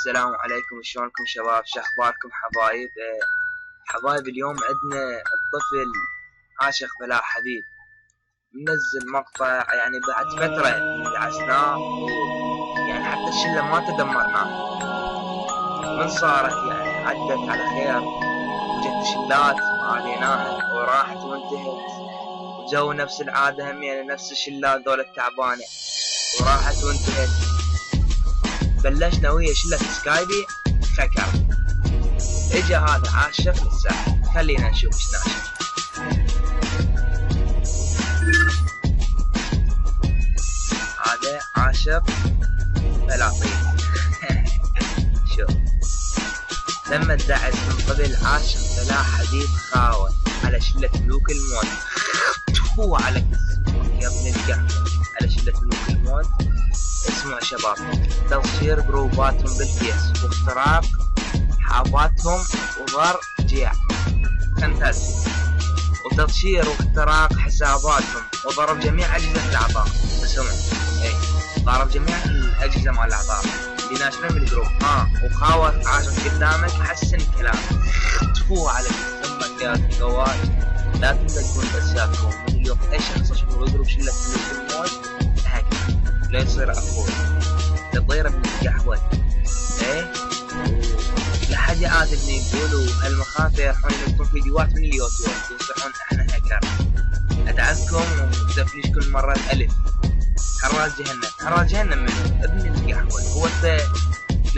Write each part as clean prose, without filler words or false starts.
السلام عليكم، شلونكم شباب؟ شخباركم حبايب؟ حبايب اليوم عندنا الطفل عاشق بلا حبيب منزل مقطع، يعني بعد فترة دعسناه يعني حتى الشلة ما تدمرناه من صارت يعني عدت على خير، وجت شلات ما عليناها وراحت وانتهت، وجو نفس العادة همينة نفس الشلات ذول التعبانة وراحت وانتهت. بلشنا ويا شلة سكايبي فكر اجا هذا عاشق للساحل، خلينا نشوف ايش ناشر. هذا عاشق فلاطين شوف لما ادعس من قبل عاشق فلا حبيب خاوة على شلة ملوك الموت هو على يا ابن القهوة على شلة ملوك الموت. اسمعوا شباب، تصوير جروباتهم بالفيس واختراق حاباتهم وضر جيع فانتازي، وتطشير واختراق حساباتهم وضرب جميع أجهزة الأعضاء. اسمعوا ضرب جميع الأجهزة مال الأعضاء اللي ناشرين بالجروب وخاوة عاشق قدامك حسن كلامك تفوه على امك يا جوال. لا تنسون بساكم من اليوم اي شخص اشوفه بالجروب شلة ملوك الموت هكذا لا يصير اخوي تطير من القهوة لحد عادلني يقولوا هالمخاطر يروحون ينزلون فيديوهات من اليوتيوب يصيحون احنا هاكر. ادعسكم وتفليش كل مرة الف حراج جهنم. حراج جهنم منه ابن القهوة، هو انت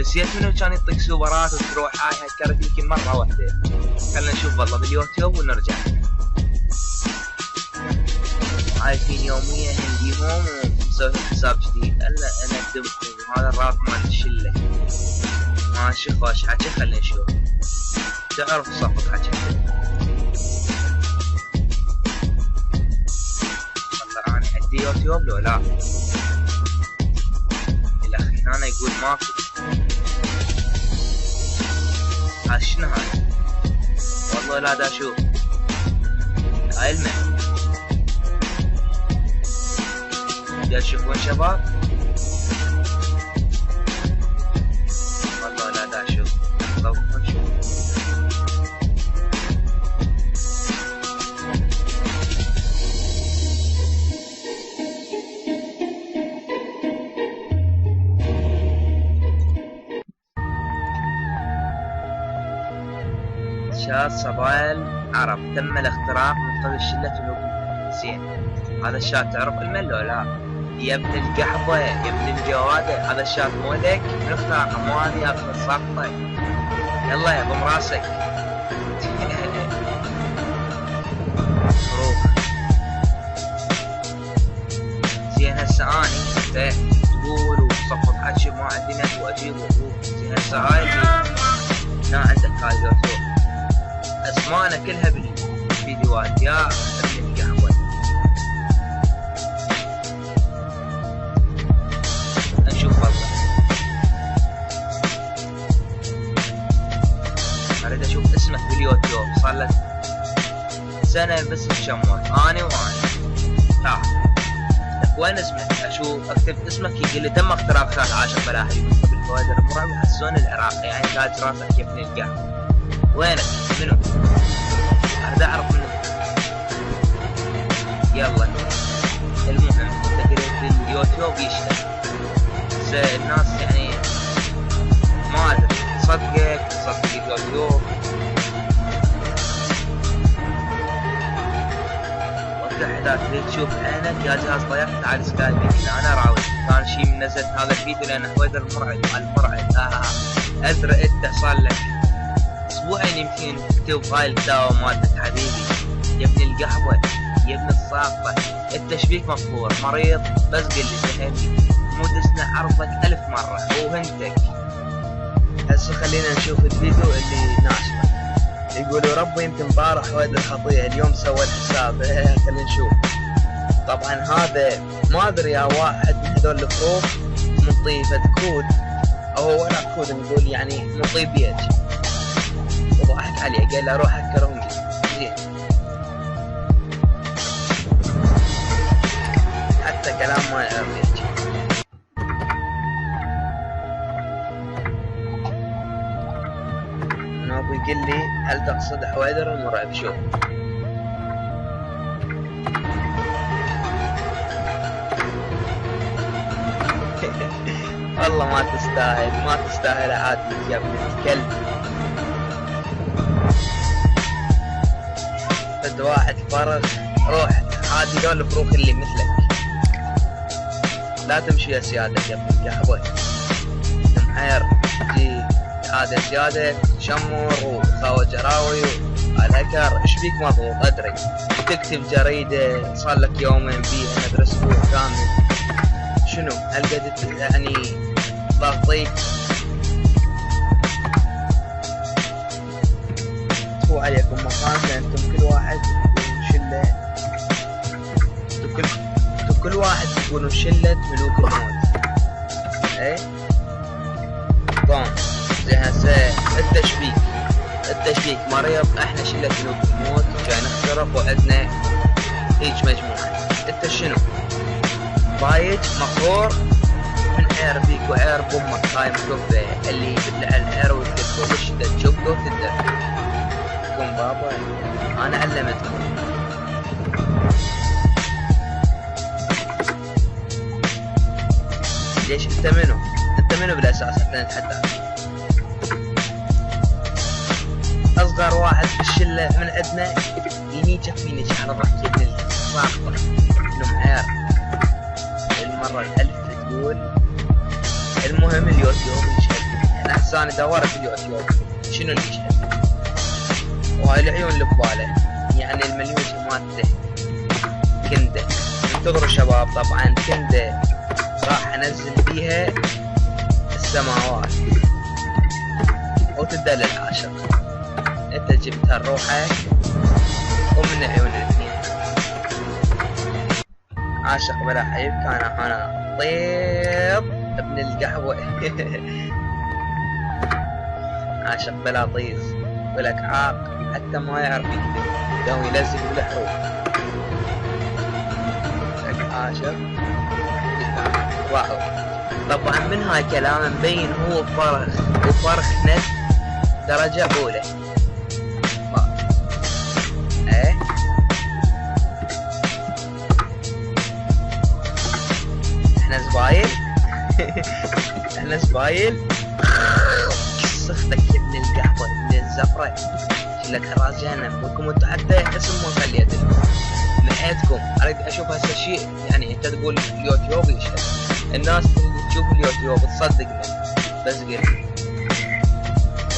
نسيت منه كان يعطيك سوبرات وتروح هاي هكرت يمكن مرة واحدة. خلنا نشوف والله باليوتيوب ونرجع. عايشين يوميا هنديهم ومسوي حساب جديد انا اقدمكم وهذا الراب مال الشلة ماشي خوش حكي. خلنا نشوف تعرف صفق حكي والله انا عندي يوتيوب لو لا الاخي هنا يقول ماكو. هذا شنو هاي والله لا دا اشوف هاي المهم تشوفون شباب والله لا دا اشوف طوفوا شوف. شات صبايا العرب تم الاختراق من قبل شلة ملوك زين. هذا الشات تعرف المل ولا لا؟ يا ابن القحبة يا ابن الجوادة، هذا الشات مولك من اختراقه مو هذه يا ابن السقطة. يلا يا ضم راسك صاروخ زين. هسه اني تقول وصفق حكي ما عندي نت واجيب وابوك زين. هسه هاي اللي عندك هاي اليوتيوب اسماءنا كلها بالفيديوهات يا ابن القحبة. نشوف والله اريد اشوف اسمك باليوتيوب صار لك سنة بس تشمر اني تعال وين اسمك؟ اشوف اكتب اسمك يقول لي تم اختراق خال عاشق بلا حبيب من قبل فوائد المرعب وحسون العراقي يعني تاج راسك يا ابن القهوة. وينك؟ منو؟ اريد اعرف منو. يلا المهم تقريبا اليوتيوب يشتغل الناس يعني ما ادري تصدق اليوتيوب وقتها اذا تريد تشوف عينك يا جهاز ضيعت تعال سكايبي انا راوي كان شي من نزلت هذا الفيديو لان حويدر المرعب ادري انت صار لك اسبوعين يمكن تكتب هاي الدواء مالتك حبيبي يا ابن القهوة يا ابن الساقطة. التشبيك مفهور مريض بس قل لي فهمني مو دسنا عرضك 1000 مرة وهنتك. هسه خلينا نشوف الفيديو اللي ناشره. يقولوا ربي يمكن امبارح واد الخطيئة اليوم سوى الحساب خلينا نشوف. طبعا هذا ما ادري يا واحد من هذول الفروق منطي فد كود او ولا كود نقول يعني منطي بيج وضحك عليه قال له روح هكرهم زين. حتى كلام ما يعرف يحكي. ويقول لي هل تقصد حويدر المرعب؟ شوف والله ما تستاهل، ما تستاهل عادي يا ابن الكلب. فد واحد فرغ روح عادي دول الفروخ اللي مثلك، لا تمشي يا سيادة يا ابن القهوة. محير جي هذا سيادة شمور وخاوة جراوي والهكر، ايش بيك مضغوط؟ ادري تكتب جريدة صار لك يومين بيها ندرس اسبوع كامل، شنو هالقد يعني ضغطيك؟ هو عليكم مكان انتم كل واحد شلة، كل واحد تكونوا شلة ملوك الموت. ايه طبعا زي هسه التشبيك مريض، احنا شلة ملوك الموت جاي نخترق وعدنا هيج مجموعة. انت شنو ضايج مقهور من عير بيك وعير بامك هاي مكفة اللي يبلع العير وتكفه بالشدة تشبه وتدفع. قم بابا انا علمتكم. ليش انت منو بالاساس حتى نتحدى؟ اصغر واحد بالشله من عندنا يميجك على ضحكة الصاخبة انه معير المرة الالف تقول. المهم اليوتيوب يشهد، انا هسه انا دورت اليوتيوب شنو اللي يشهد، وهاي العيون اللي بباله يعني المليوشة مالته كنده. انتظروا شباب، طبعا كنده راح انزل بيها السماوات وتدل العاشق. انت جبتها لروحك ومن عيون الاثنين. عاشق بلا عيب كان انا طيب ابن القهوة. عاشق بلا طيز ولك عاق حتى ما يعرف يكتب يوم يلزق بالحروف. لك عاشق واو. طبعا من هاي كلام مبين هو فرخ نت درجة أولى. ايه احنا زبايل. احنا زبايل. سختك يا ابن القهوة ابن الزفرة، شلك راس جهنم وكم انتو حتى اسم ما خليت نحيتكم. اريد اشوف هسه شيء يعني انت تقول اليوتيوب يشهد، الناس اللي تشوف اليوتيوب تصدقنا، بس قل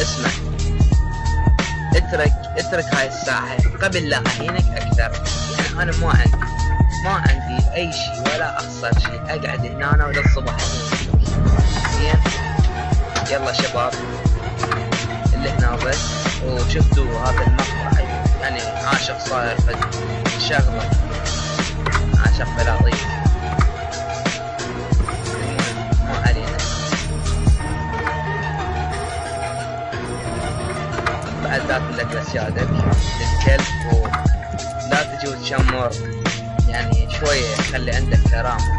اسمع اترك هاي الساحة قبل لا اهينك اكثر. يعني انا ما عندي اي شيء ولا اخسر شيء، اقعد هنا وللصبح زين. يلا شباب اللي هنا بس، وشفتوا هذا المقطع يعني عاشق صاير فد شغله، عاشق بلا طيب. ما علينا. بعد ذاك لك لسيادك للكلب، ولا تجي وتشمر يعني شوية خلي عندك كرامة.